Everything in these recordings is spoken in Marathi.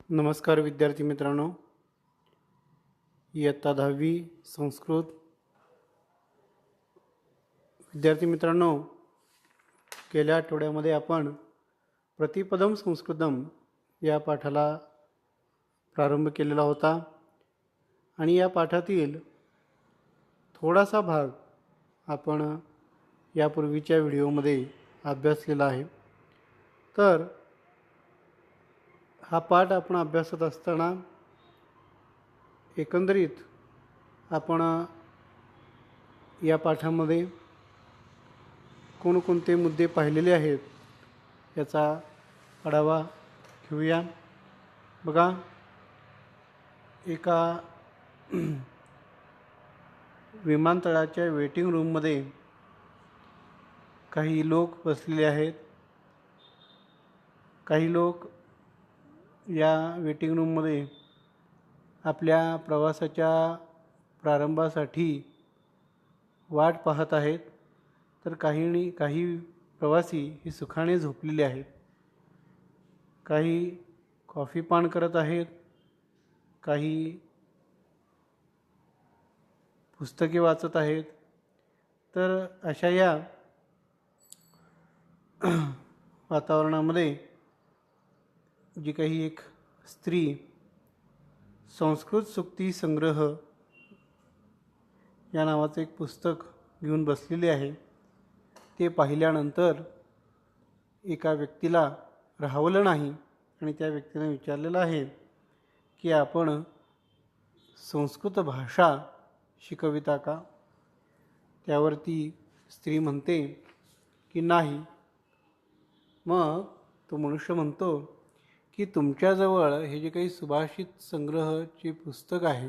नमस्कार विद्यार्थी मित्रांनो, इयत्ता 10वी संस्कृत. विद्यार्थी मित्रांनो, गेल्या आठवड्यामध्ये आपण प्रतिपदम संस्कृतम या पाठाला प्रारंभ केलेला होता आणि या पाठातील थोडासा भाग आपण यापूर्वीच्या व्हिडिओमध्ये अभ्यासलेला आहे. तर हा पाठ आपण अभ्यासत असताना एकंदरीत आपण या पाठामध्ये कोणकोणते मुद्दे पाहिलेले आहेत याचा आढावा घेऊया. बघा, एका विमानतळाच्या वेटिंग रूममध्ये काही लोक बसलेले आहेत. काही लोक या वेटिंग रूममध्ये आपल्या प्रवासाच्या प्रारंभासाठी वाट पाहत आहेत, तर काही प्रवासी हे सुखाने झोपलेले आहेत. काही कॉफी पान करत आहेत, काही पुस्तके वाचत आहेत. तर अशा या वातावरणामध्ये जी काही एक स्त्री संस्कृत सूक्ती संग्रह या नावाचं एक पुस्तक घेऊन बसलेली आहे, ते पाहिल्यानंतर एका व्यक्तीला राहवलं नाही आणि त्या व्यक्तीने विचारलेलं आहे की आपण संस्कृत भाषा शिकविता का. त्यावरती स्त्री म्हणते की नाही. मग तो मनुष्य म्हणतो की तुमच्याजवळ हे जे काही सुभाषित संग्रहचे पुस्तक आहे,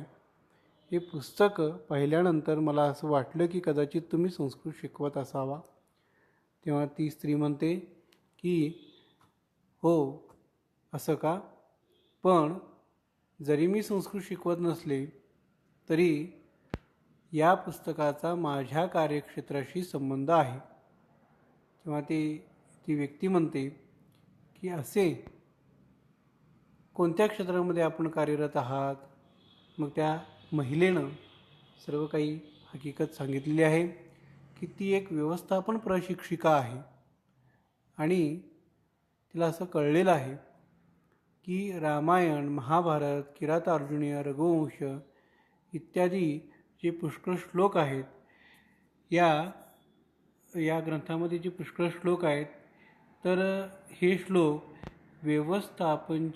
हे पुस्तक पाहिल्यानंतर मला असं वाटलं की कदाचित तुम्ही संस्कृत शिकवत असावा. तेव्हा ती स्त्री म्हणते की हो, असं का. पण जरी मी संस्कृत शिकवत नसले तरी या पुस्तकाचा माझ्या कार्यक्षेत्राशी संबंध आहे. तेव्हा ती व्यक्ती म्हणते की असे कोणत्या क्षेत्रामध्ये आपण कार्यरत आहात. मग त्या महिलेनं सर्व काही हकीकत सांगितलेली आहे की ती एक व्यवस्थापन प्रशिक्षिका आहे आणि तिला असं कळलेलं आहे की रामायण, महाभारत, किरातार्जुनीय, रघुवंश इत्यादी जे पुष्कळ श्लोक आहेत, या ग्रंथामध्ये जे पुष्कळ श्लोक आहेत, तर हे श्लोक व्यवस्थापन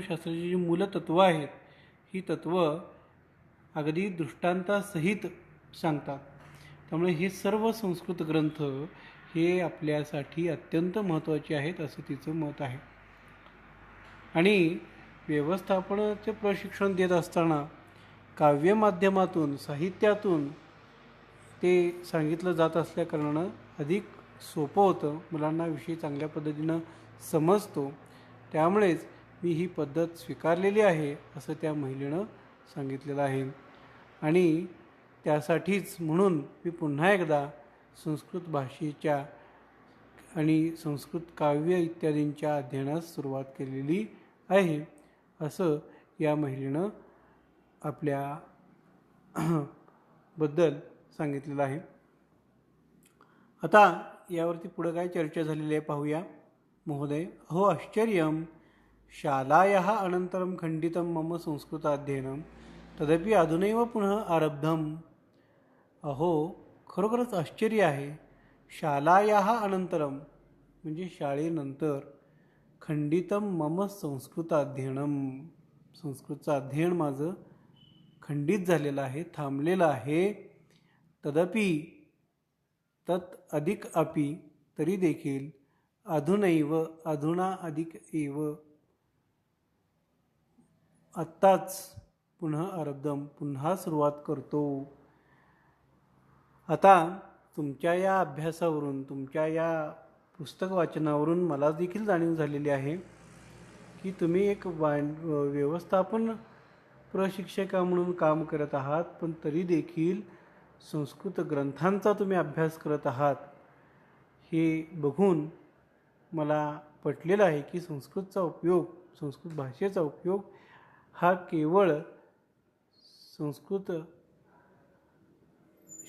शास्त्राची जी मूलतत्व आहेत, ही तत्व अगदी दृष्टांतासहित सांगतात. त्यामुळे हे सर्व संस्कृत ग्रंथ हे आपल्यासाठी अत्यंत महत्त्वाचे आहेत असं तिचं मत आहे. आणि व्यवस्थापनाचे प्रशिक्षण देत असताना काव्य माध्यमातून, साहित्यातून ते सांगितलं जात असल्याकारणानं अधिक सोपं होतं, मुलांना विषय चांगल्या पद्धतीनं समजतो. त्यामुळेच मी ही पद्धत स्वीकारलेली आहे असं त्या महिलेनं सांगितलेलं आहे. आणि त्यासाठीच म्हणून मी पुन्हा एकदा संस्कृत भाषेच्या आणि संस्कृत काव्य इत्यादींच्या अध्ययनास सुरुवात केलेली आहे असं या महिलेनं आपल्या बद्दल सांगितलेलं आहे. आता यावरती पुढं काय चर्चा झालेली आहे पाहूया. महोदय, अहो आश्चर्यम शालायाः अनन्तरं खंडितं मम संस्कृताध्ययनं तदपि अधुनैव पुनः आरब्धम. अहो, खरोखरच आश्चर्य आहे. शालायाः अनंतरम म्हणजे शाळेनंतर, खंडितं मम संस्कृताध्ययनं, संस्कृतचं अध्ययन माझं खंडित झालेलं आहे, थांबलेलं आहे. तदपि तत् अधिक अपि तरी देखील, अधुनैव अधुना अधिक एव आत्ताच, पुन्हा आरब्धम पुन्हा सुरुवात करतो. आता तुमच्या या अभ्यासावरून, तुमच्या या पुस्तक वाचनावरून मला देखील जाणीव झालेली आहे की तुम्ही एक व्यवस्थापन प्रशिक्षिका म्हणून काम करत आहात, पण तरी देखील संस्कृत ग्रंथांचा तुम्ही अभ्यास करत आहात. हे बघून मला पटलेलं आहे की संस्कृत भाषेचा उपयोग हा केवळ संस्कृत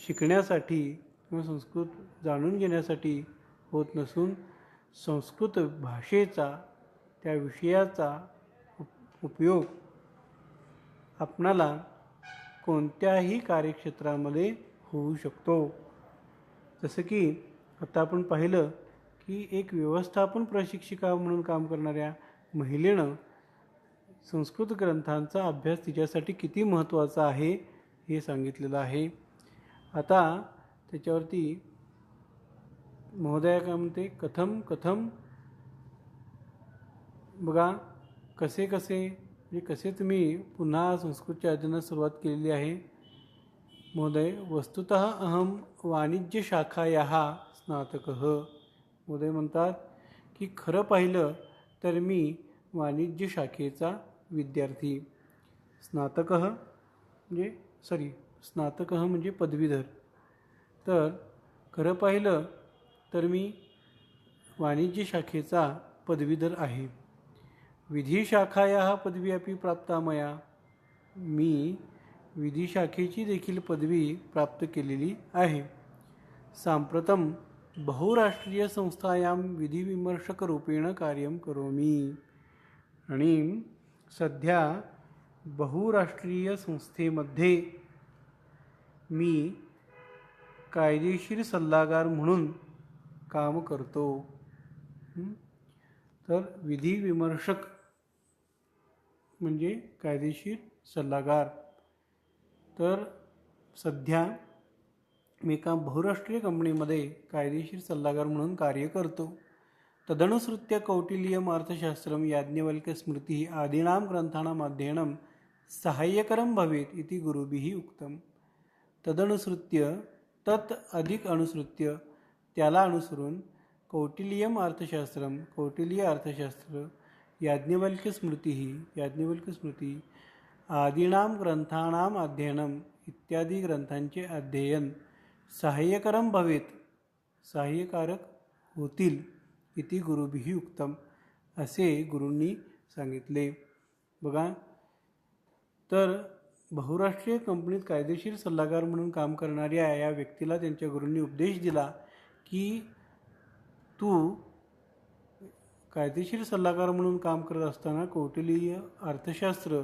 शिकण्यासाठी किंवा संस्कृत जाणून घेण्यासाठी होत नसून संस्कृत भाषेचा त्या विषयाचा उपयोग आपणाला कोणत्याही कार्यक्षेत्रामध्ये होऊ शकतो. जसं की आता आपण पाहिलं की एक व्यवस्थापन प्रशिक्षिका म्हणून काम करणाऱ्या महिलेनं संस्कृत ग्रंथांचा अभ्यास तिच्यासाठी किती महत्त्वाचा आहे हे सांगितलेलं आहे. आता त्याच्यावरती महोदया काय म्हणते, कथम बघा कसे तुम्ही पुन्हा संस्कृतच्या अध्ययनास सुरुवात केलेली आहे. महोदय, वस्तुतः अहम वाणिज्यशाखायाः स्नातकः. महोदय म्हणतात की खरं पाहिलं तर मी वाणिज्य शाखेचा विद्यार्थी. स्नातकः म्हणजे पदवीधर. तर खरं पाहिलं तर मी वाणिज्य शाखेचा पदवीधर आहे. विधिशाखायाः पदवी अपि प्राप्ता मया. मी विधी शाखेची देखील पदवी प्राप्त केलेली आहे. सांप्रतम बहुराष्ट्रीय संस्थायां विधिविमर्शकरूपेण कार्यं करोमि. आणि सध्या बहुराष्ट्रीय संस्थेमध्ये मी कायदेशीर सल्लागार म्हणून काम करतो. तर विधिविमर्शक म्हणजे कायदेशीर सल्लागार. तर सध्या मी एका बहुराष्ट्रीय कंपनीमध्ये कायदेशीर सल्लागार म्हणून कार्य करतो. तदनुसृत्य कौटिल्यम अर्थशास्त्रम याज्ञवल्क्यस्मृतिः आदीनां ग्रंथानाम् अध्ययनं सहाय्यकरं भवेत् इति गुरुभिः उक्तम. तदनुसृत्य तत् अधिक अनुसृत्य त्याला अनुसरून कौटिल्य अर्थशास्त्र याज्ञवल्क्य स्मृती आदीनां ग्रंथानाम् अध्ययनम इत्यादी ग्रंथांचे अध्ययन सहाय्यकरं भवेत सहाय्यकारक होतील इति गुरुभिः उक्तम असे गुरूंनी सांगितले. बघा, तर बहुराष्ट्रीय कंपनीत कायदेशीर सल्लागार म्हणून काम करणाऱ्या या व्यक्तीला त्यांच्या गुरूंनी उपदेश दिला की तू कायदेशीर सल्लागार म्हणून काम करत असताना कौटिल्य अर्थशास्त्र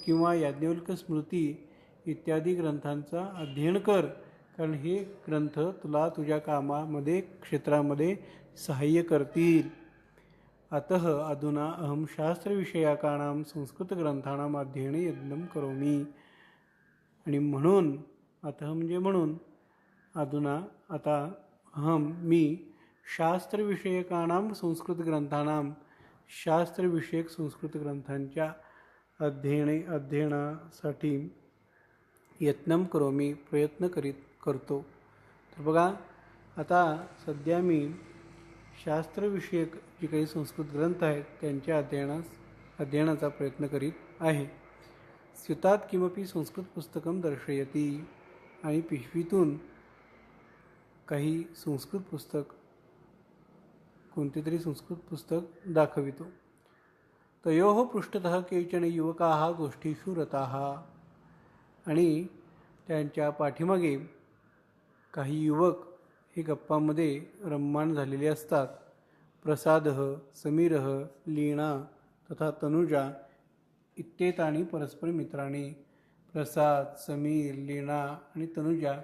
किंवा याज्ञवल्क्य स्मृती इत्यादी ग्रंथांचा अध्ययन कर, कारण हे ग्रंथ तुला तुझ्या कामामध्ये क्षेत्रामध्ये सहाय्य करतील. अतः अधुना अहम शास्त्रविषयकानां संस्कृतग्रंथानाम् अध्ययने यत्नं करोमि. आणि म्हणून म्हणून अधुना आता मी शास्त्रविषयकानां संस्कृतग्रंथानां शास्त्रविषयक संस्कृत ग्रंथांच्या अध्ययनासाठी यत्नं करोमि प्रयत्न करतो. तर बघा, आता सध्या मी शास्त्रविषयक जे काही संस्कृत ग्रंथ आहेत त्यांच्या अध्ययनाचा प्रयत्न करीत आहे. स्युतात् किमपि संस्कृत पुस्तकं दर्शयति. आणि पिशवीतून काही संस्कृत पुस्तक कोणते तरी संस्कृत पुस्तक दाखवितो. तयोः पृष्ठतः केचन युवकाः गोष्ठीषु रताः. आणि त्यांच्या पाठीमागे काही युवक हे गप्पांमध्ये रममाण झालेले असतात. प्रसादः, समीरः, लीना तथा तनुजा इत्येतानि परस्पर मित्राणि. प्रसाद, समीर, लीना आणि तनुजा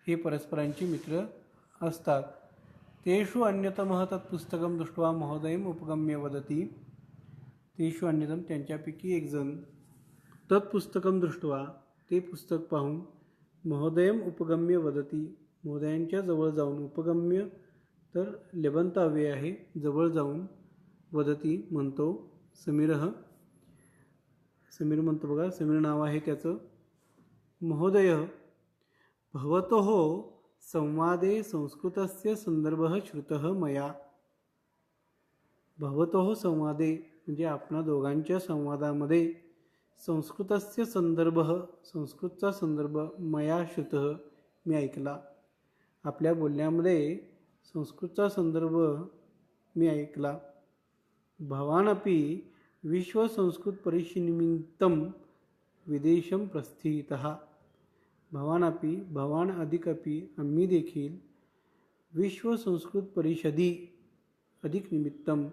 हे परस्परांचे मित्र असतात. तेषु अन्यतमः तत्पुस्तकं दृष्ट्वा महोदयम् उपगम्य वदति. तेषु अन्यतम त्यांच्यापैकी एक जण तत्पुस्तकं दृष्ट्वा ते पुस्तक पाहून महोदयम् उपगम्य वदति महोदयांच्या जवळ जाऊन, उपगम्य तर लेबंतावे आहे, जवळ जाऊन, वदति म्हणतो. समीर म्हणतो, बघा समीर नाव आहे त्याचं. महोदय भवतोः संवादे संस्कृतस्य संदर्भः श्रुतः मया. भवतोः संवादे म्हणजे आपणा दोघांच्या संवादामध्ये संस्कृतस्य संदर्भः संस्कृतचा संदर्भ मया श्रुतः मी ऐकला. आपल्या बोलण्यामध्ये संस्कृतचा संदर्भ मी ऐकला. भवानपि विश्वसंस्कृतपरीक्षेनिमित्तं विदेशं प्रस्थितः. भवान अधिकपि आम्ही देखील विश्व संस्कृत परिषदी अधिक निमित्तम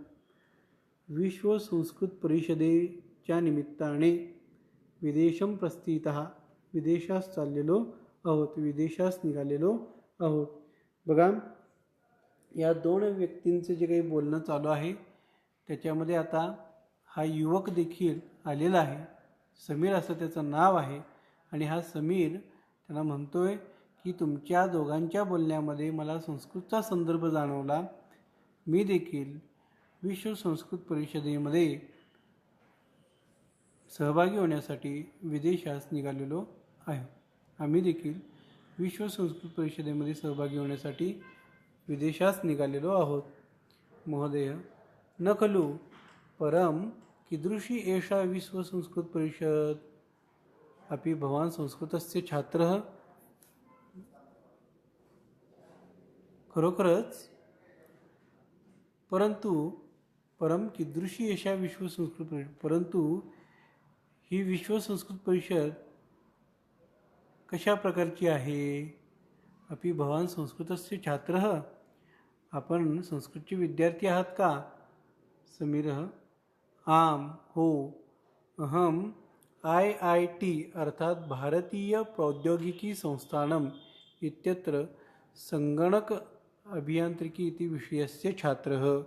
विश्व संस्कृत परिषदेच्या निमित्ताने विदेशं प्रस्थितः विदेशास चाललेलो आहोत, विदेशास निघालेलो आहोत. बघा, या दोन व्यक्तींचं जे काही बोलणं चालू आहे त्याच्यामध्ये आता हा युवक देखील आलेला आहे. समीर असं त्याचं नाव आहे. आणि हा समीर त्यांना म्हणतोय की तुमच्या दोघांच्या बोलण्यामध्ये मला संस्कृतचा संदर्भ जाणवला. मी देखील विश्व संस्कृत परिषदेमध्ये सहभागी होण्यासाठी विदेशास निघालेलो आहे. आम्ही देखील विश्व संस्कृत परिषदेमध्ये सहभागी होण्यासाठी विदेशास निघालेलो आहोत. महोदय, न खलु परम कीदृशी एषा विश्व संस्कृत परिषद? अपि भवान संस्कृतस्य छात्रः? खरोखरच, परंतु परम कीदृशी एषा विश्व संस्कृत परिषद, परंतु ही विश्व संस्कृत परिषद कशा प्रकारची आहे? अपि भवान संस्कृतस्य छात्रः? आपण संस्कृतचे विद्यार्थी आहात का? समीरः: आम, हो. अहम IIT अर्थात भारतीय प्रौद्योगिकी संस्थानम इत्यत्र संगणक अभियांत्रिकी इति विषयस्य छात्रः.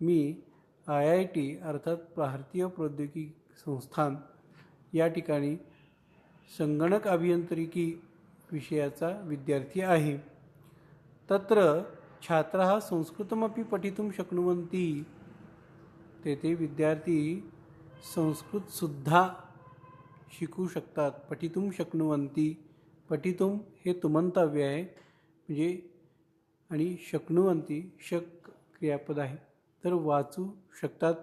मी IIT अर्थात भारतीय प्रौद्योगिकी संस्थान या ठिकाणी संगणक अभियांत्रिकी विषयाचा विद्यार्थी आहे. तत्र छात्राः संस्कृतमपि पठितुं शक्नुवन्ति. तेथे विद्यार्थी संस्कृतसुद्धा शिकू शकतात. पठितुं शक्नुवन्ति. पठितुं हे तुमंतव्य आहे, म्हणजे आणि शक्नुवन्ति शक क्रियापद आहे. तर वाचू शकतात,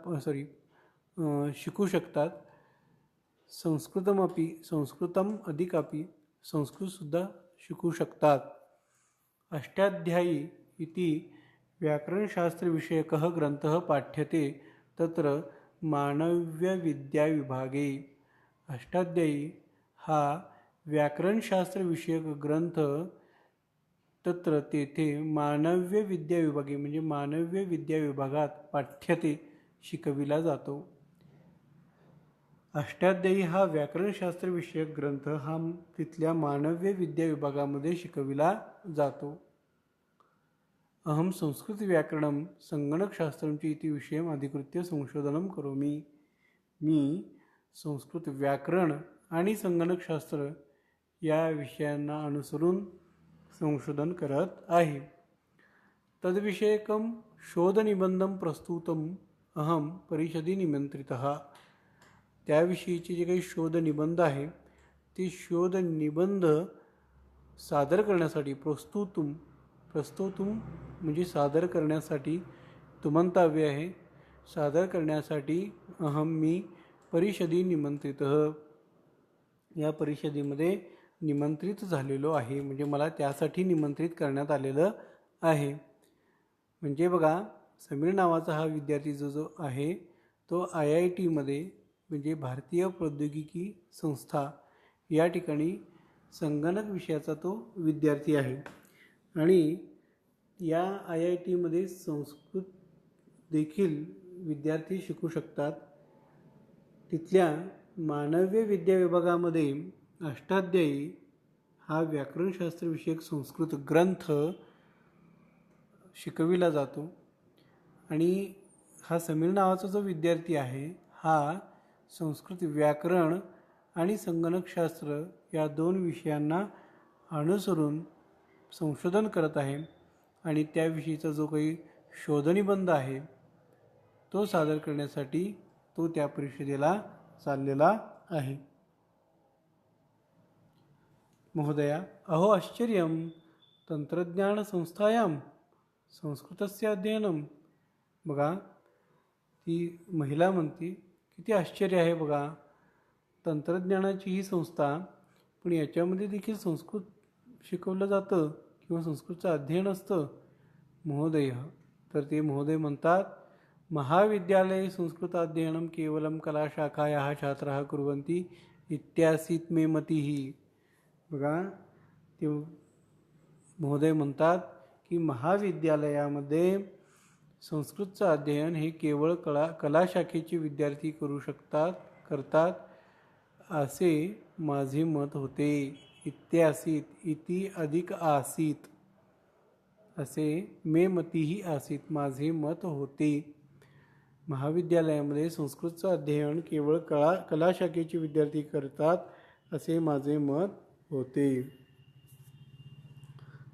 शिकू शकतात. संस्कृतम अधिकापि संस्कृतसुद्धा शिकू शकतात. अष्टाध्यायी इति व्याकरणशास्त्रविषयकः ग्रंथः पाठ्यते तत्र मानव्यविद्याविभागे. अष्टाध्यायी हा व्याकरणशास्त्रविषयक ग्रंथ तत्र तेथे मानव्य विद्या विभागे म्हणजे मानव्य विद्या विभागात पाठ्यते शिकविला जातो. अष्टाध्यायी हा व्याकरणशास्त्र विषयक ग्रंथ हा तिथल्या मानव्य विद्या विभागामध्ये शिकविला जातो. अहम संस्कृत व्याकरणम संगणकशास्त्रम च इति विषयम अधिकृत्य संशोधनम करोमि. मी संस्कृत व्याकरण आणि संगणकशास्त्र या विषयांना अनुसरून संशोधन करत आहे. तद्विषयकं शोधनिबंधं प्रस्तुतम अहम परिषदी निमंत्रितः. त्याविषयीचे जे काही शोधनिबंध आहे ते शोधनिबंध सादर करण्यासाठी प्रस्तुतुम म्हणजे सादर करण्यासाठी तुमंतव्य आहे. सादर करण्यासाठी मी परिषदी निमंत्रितः या परिषदेमध्ये निमंत्रित झालेलो आहे. म्हणजे मला त्यासाठी निमंत्रित करण्यात आलेलं आहे. म्हणजे बघा, समीर नावाचा हा विद्यार्थी जो आहे तो IITमध्ये म्हणजे भारतीय प्रौद्योगिकी संस्था या ठिकाणी संगणक विषयाचा तो विद्यार्थी आहे. आणि या IITमध्ये संस्कृत देखील विद्यार्थी शिकू शकतात. तिथल्या मानव्य विद्या विभागामध्ये अष्टाध्यायी हा व्याकरणशास्त्र विषयक संस्कृत ग्रंथ शिकविला जातो. आणि हा समीर नावाचा जो विद्यार्थी आहे हा संस्कृत व्याकरण आणि संगणकशास्त्र या दोन विषयांना अनुसरून संशोधन करत आहे. आणि त्याविषयीचा जो काही शोधनिबंध आहे तो सादर करण्यासाठी तो त्या परिषदेला चाललेला आहे. महोदया, अहो आश्चर्यं तंत्रज्ञानसंस्थायां संस्कृतस्य अध्ययनं. बघा, ती महिला म्हणते किती आश्चर्य आहे बघा, तंत्रज्ञानाची ही संस्था पण याच्यामध्ये देखील संस्कृत शिकवलं जातं किंवा संस्कृतचं अध्ययन असतं. महोदय, तर ते महोदय म्हणतात, महाविद्यालये संस्कृताध्ययनं केवलं कलाशाखायाः छात्राः कुर्वन्ति इत्यासीत मे मतिः. बघा, ते महोदय म्हणतात की महाविद्यालयामध्ये संस्कृतचं अध्ययन हे केवळ कला शाखेचे विद्यार्थी करतात असे माझे मत होते. इत्यासीत, इति अधिक आसीत, असे मे मतीही आसीत, माझे मत होते. महाविद्यालयामध्ये संस्कृतचं अध्ययन केवळ कला शाखेचे विद्यार्थी करतात असे माझे मत होते.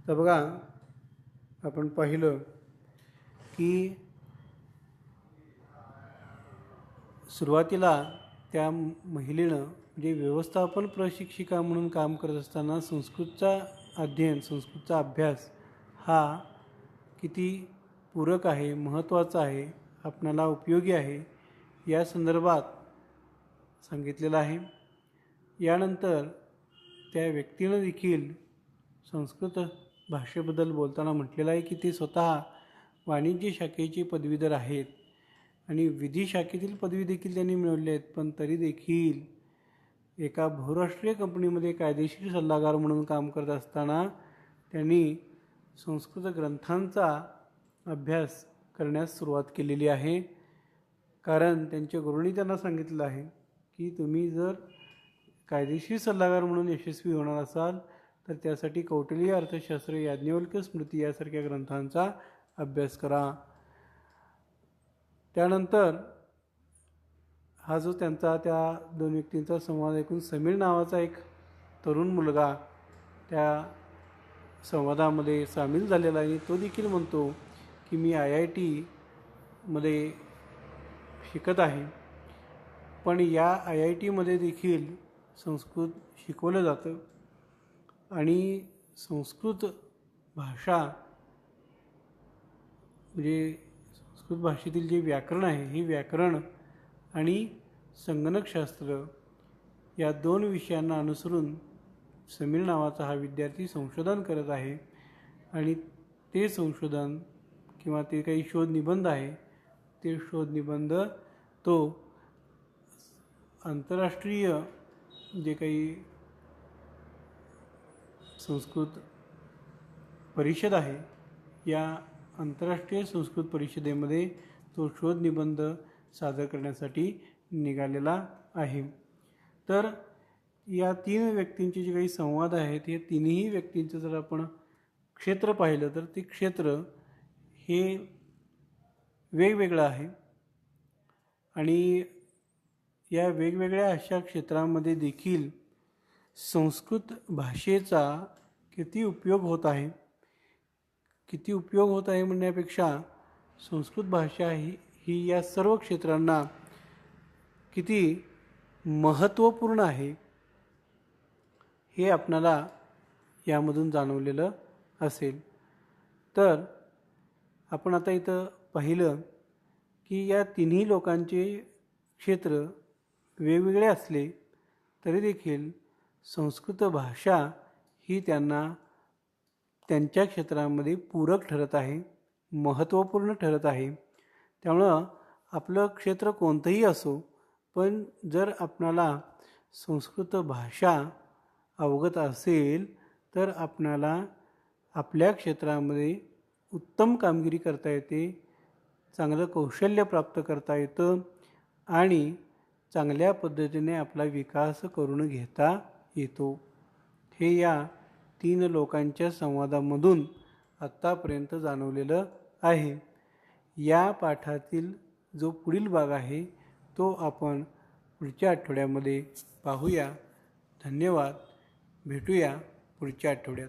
तर बघा, आपण पाहिलं की सुरुवातीला त्या महिलेनं म्हणजे व्यवस्थापन प्रशिक्षिका म्हणून काम करत असताना संस्कृतचा अध्ययन, संस्कृतचा अभ्यास हा किती पूरक आहे, महत्त्वाचा आहे, आपणाला उपयोगी आहे या संदर्भात सांगितलेलं आहे. यानंतर त्या व्यक्तीनं देखील संस्कृत भाषेबद्दल बोलताना म्हटलेलं आहे की ते स्वतः वाणिज्य शाखेचे पदवीधर आहेत आणि विधी शाखेतील पदवी देखील त्यांनी मिळवली आहेत, पण तरी देखील एका बहुराष्ट्रीय कंपनीमध्ये कायदेशीर सल्लागार म्हणून काम करत असताना त्यांनी संस्कृत ग्रंथांचा अभ्यास करण्यास सुरुवात केलेली आहे. कारण त्यांच्या गुरूंनी त्यांना सांगितलं आहे की तुम्ही जर कायदेशीर सल्लागार म्हणून यशस्वी होणार असाल तर त्यासाठी कौटिल्य अर्थशास्त्र, याज्ञवल्क्य स्मृती यासारख्या ग्रंथांचा अभ्यास करा. त्यानंतर हा जो त्यांचा त्या दोन व्यक्तींचा संवाद ऐकून समीर नावाचा एक तरुण मुलगा त्या संवादामध्ये सामील झालेला आहे. तो देखील म्हणतो की मी IIT शिकत आहे, पण या IITमध्ये देखील संस्कृत शिकवलं जातं आणि संस्कृत भाषा म्हणजे संस्कृत भाषेतील जे व्याकरण आहे, हे व्याकरण आणि संगणकशास्त्र या दोन विषयांना अनुसरून समीर नावाचा हा विद्यार्थी संशोधन करत आहे आणि ते संशोधन किंवा ते काही शोधनिबंध आहे, ते शोधनिबंध तो आंतरराष्ट्रीय जे काही संस्कृत परिषद आहे, या आंतरराष्ट्रीय संस्कृत परिषदेमध्ये तो शोधनिबंध सादर करण्यासाठी निघालेला आहे. तर या तीन व्यक्तींचे जे काही संवाद आहेत, हे तिन्ही व्यक्तींचं जर आपण क्षेत्र पाहिलं तर ते क्षेत्र हे वेगवेगळं आहे आणि या वेगवेगळ्या अशा क्षेत्रांमध्ये देखील संस्कृत भाषेचा किती उपयोग होत आहे, किती उपयोग होत आहे म्हणण्यापेक्षा संस्कृत भाषा ही या सर्व क्षेत्रांना किती महत्त्वपूर्ण आहे हे आपणाला यामधून जाणवलेलं असेल. तर आपण आता इथं पाहिलं की या तिन्ही लोकांचे क्षेत्र वेगवेगळे असले तरी देखील संस्कृत भाषा ही त्यांना त्यांच्या क्षेत्रामध्ये पूरक ठरत आहे, महत्त्वपूर्ण ठरत आहे. त्यामुळं आपलं क्षेत्र कोणतंही असो, पण जर आपणाला संस्कृत भाषा अवगत असेल तर आपणाला आपल्या क्षेत्रामध्ये उत्तम कामगिरी करता येते, चांगलं कौशल्य प्राप्त करता येतं आणि चांगल्या पद्धतीने आपला विकास करून घेता येतो. हे या तीन लोकांच्या संवादामधून आत्तापर्यंत जाणवलेलं आहे. या पाठातील जो पुढील भाग आहे तो आपण पुढच्या आठवड्यामध्ये पाहूया. धन्यवाद. भेटूया पुढच्या आठवड्यात.